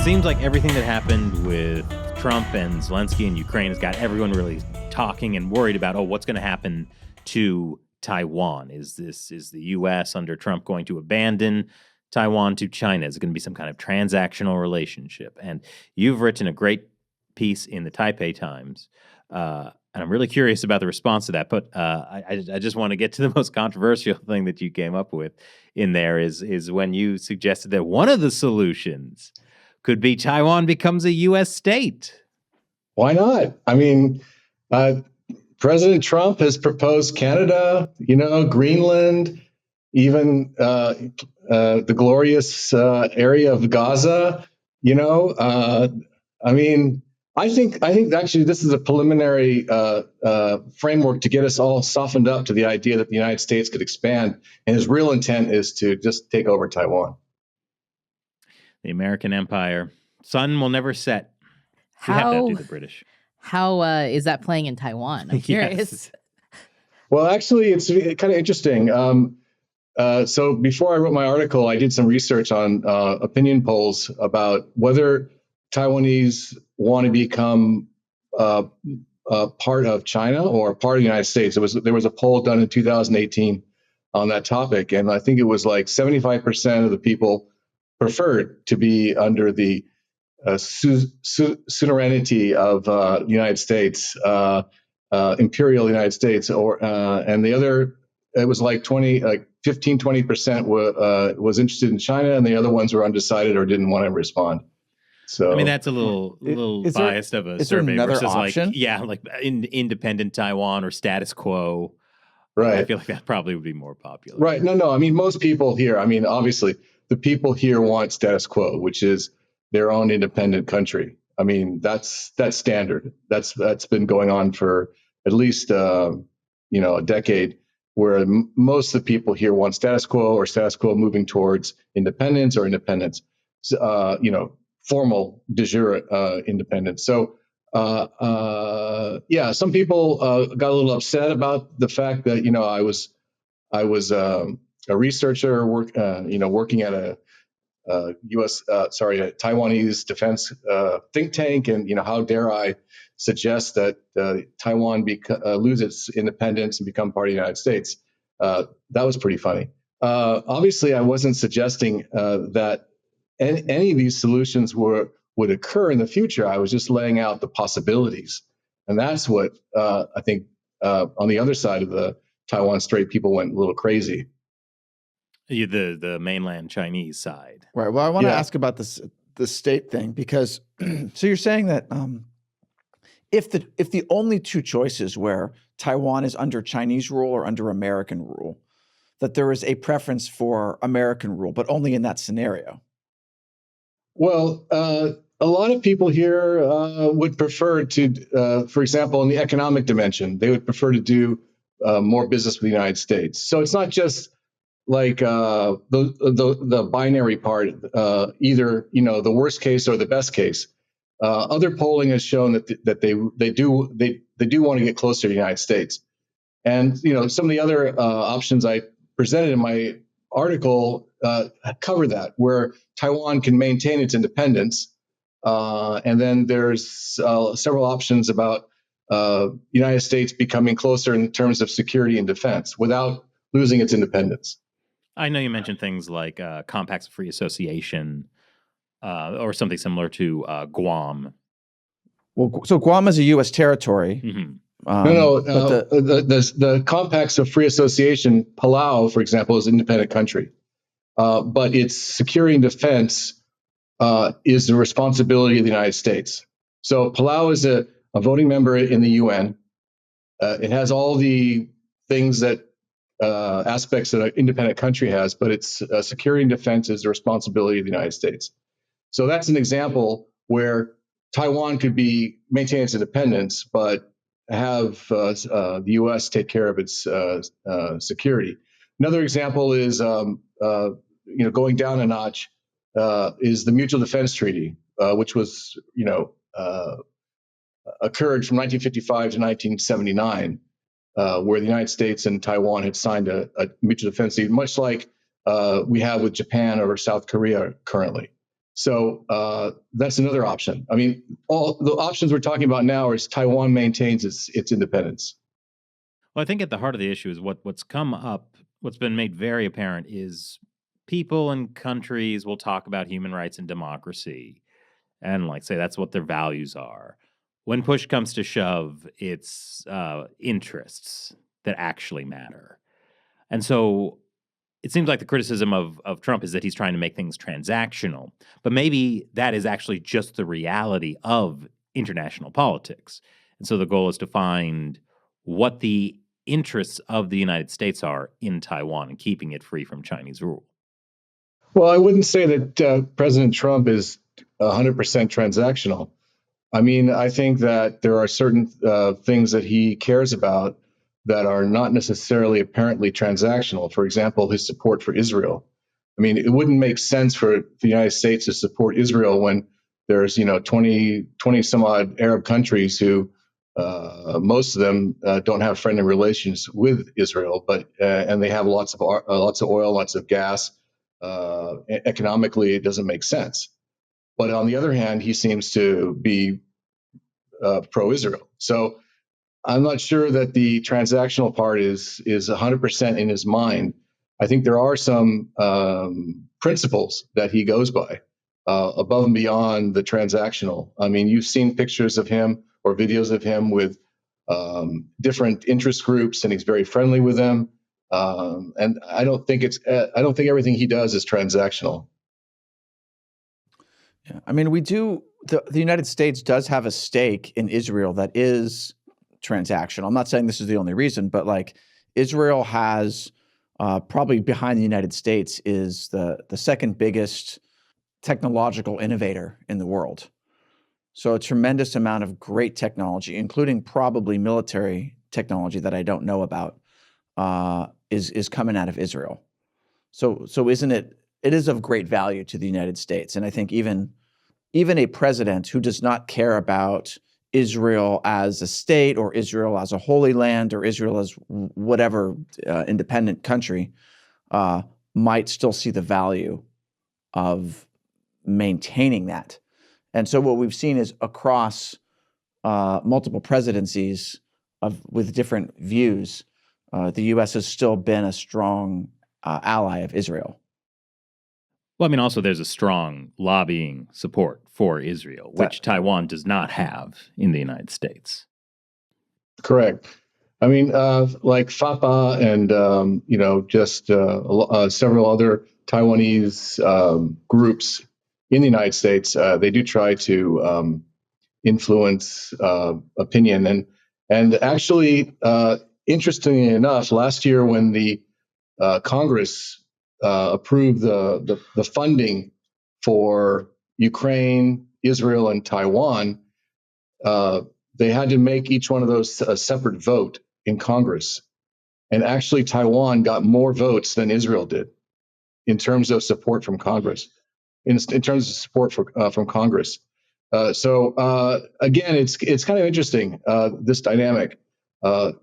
seems like everything that happened with Trump and Zelensky in Ukraine has got everyone really talking and worried about, what's going to happen to Taiwan? Is the U.S. under Trump going to abandon Taiwan to China? Is it going to be some kind of transactional relationship? And you've written a great piece in the Taipei Times, and I'm really curious about the response to that. But I just want to get to the most controversial thing that you came up with in there is when you suggested that one of the solutions could be Taiwan becomes a U.S. state. Why not? I mean, President Trump has proposed Canada, Greenland, even the glorious area of Gaza. I mean, I think actually this is a preliminary framework to get us all softened up to the idea that the United States could expand, and his real intent is to just take over Taiwan. The American empire. Sun will never set. We have to outdo the British. How is that playing in Taiwan? I'm curious. Yes. Well, actually, it's kind of interesting. So before I wrote my article, I did some research on opinion polls about whether Taiwanese want to become part of China or part of the United States. There was a poll done in 2018 on that topic, and I think it was like 75% of the people preferred to be under the suzerainty of the United States, imperial United States, and the other, it was like 15-20% was interested in China, and the other ones were undecided or didn't want to respond. So I mean, that's a little biased of a survey versus option? like independent Taiwan or status quo. Right. I feel like that probably would be more popular. Right. No. I mean, most people here, obviously the people here want status quo, which is their own independent country. I mean, that's standard. That's been going on for at least a decade, where most of the people here want status quo or status quo moving towards independence or independence, formal de jure independence. So, some people got a little upset about the fact that I was a researcher working at a Taiwanese defense think tank, and how dare I suggest that Taiwan lose its independence and become part of the United States. That was pretty funny. Obviously, I wasn't suggesting that any of these solutions would occur in the future. I was just laying out the possibilities, and that's what I think on the other side of the Taiwan Strait, people went a little crazy. The mainland Chinese side, right? Well, I want to ask about the state thing, because so you're saying that if the only two choices where Taiwan is under Chinese rule or under American rule, that there is a preference for American rule, but only in that scenario. Well, a lot of people here would prefer to, for example, in the economic dimension, they would prefer to do more business with the United States. So it's not just like the binary part, either the worst case or the best case. Other polling has shown that they do want to get closer to the United States, and some of the other options I presented in my article cover that, where Taiwan can maintain its independence, and then there's several options about United States becoming closer in terms of security and defense without losing its independence. I know you mentioned things like compacts of free association, or something similar to Guam. Well, so Guam is a U.S. territory. Mm-hmm. The compacts of free association, Palau, for example, is an independent country, but its security and defense is the responsibility of the United States. So Palau is a voting member in the UN. It has all the things that aspects that an independent country has, but its security and defense is the responsibility of the United States. So that's an example where Taiwan could maintain its independence, but have the U.S. take care of its security. Another example is, going down a notch, is the Mutual Defense Treaty, which was, occurred from 1955 to 1979, where the United States and Taiwan had signed a mutual defense treaty, much like we have with Japan or South Korea currently. So that's another option. I mean, all the options we're talking about now is Taiwan maintains its independence. Well, I think at the heart of the issue is what's come up, what's been made very apparent is people and countries will talk about human rights and democracy and like say that's what their values are. When push comes to shove, it's interests that actually matter. And so it seems like the criticism of Trump is that he's trying to make things transactional, but maybe that is actually just the reality of international politics. And so the goal is to find what the interests of the United States are in Taiwan and keeping it free from Chinese rule. Well, I wouldn't say that President Trump is 100% transactional. I mean, I think that there are certain things that he cares about that are not necessarily apparently transactional. For example, his support for Israel. I mean, it wouldn't make sense for the United States to support Israel when there's 20 some odd Arab countries who most of them don't have friendly relations with Israel, but and they have lots of oil, lots of gas. Economically, it doesn't make sense. But on the other hand, he seems to be pro-Israel. So I'm not sure that the transactional part is 100% in his mind. I think there are some principles that he goes by above and beyond the transactional. I mean, you've seen pictures of him or videos of him with different interest groups, and he's very friendly with them. And I don't think everything he does is transactional. Yeah, I mean, the United States does have a stake in Israel that is transactional. I'm not saying this is the only reason, but like Israel has probably behind the United States is the second biggest technological innovator in the world. So a tremendous amount of great technology, including probably military technology that I don't know about, is coming out of Israel. So isn't it? It is of great value to the United States, and I think even a president who does not care about Israel as a state or Israel as a holy land or Israel as whatever independent country might still see the value of maintaining that. And so what we've seen is across multiple presidencies with different views, the U.S. has still been a strong ally of Israel. Well, I mean, also there's a strong lobbying support for Israel, which Taiwan does not have in the United States. Correct. I mean, like FAPA and just several other Taiwanese groups in the United States, they do try to influence opinion. And actually, interestingly enough, last year when the Congress approved the funding for Ukraine, Israel, and Taiwan, they had to make each one of those a separate vote in Congress. And actually, Taiwan got more votes than Israel did in terms of support from Congress. In terms of support from Congress. So again, it's kind of interesting, this dynamic. There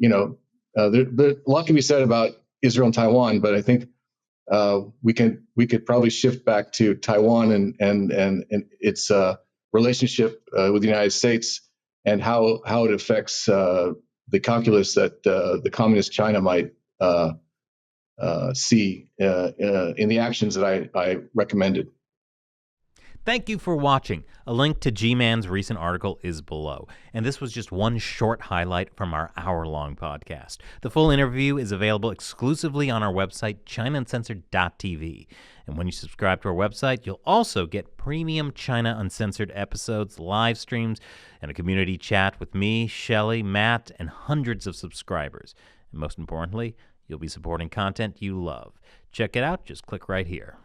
a lot can be said about Israel and Taiwan, but I think we could probably shift back to Taiwan and its relationship with the United States and how it affects the calculus that the communist China might see in the actions that I recommended. Thank you for watching. A link to G-Man's recent article is below. And this was just one short highlight from our hour-long podcast. The full interview is available exclusively on our website, ChinaUncensored.tv. And when you subscribe to our website, you'll also get premium China Uncensored episodes, live streams, and a community chat with me, Shelley, Matt, and hundreds of subscribers. And most importantly, you'll be supporting content you love. Check it out. Just click right here.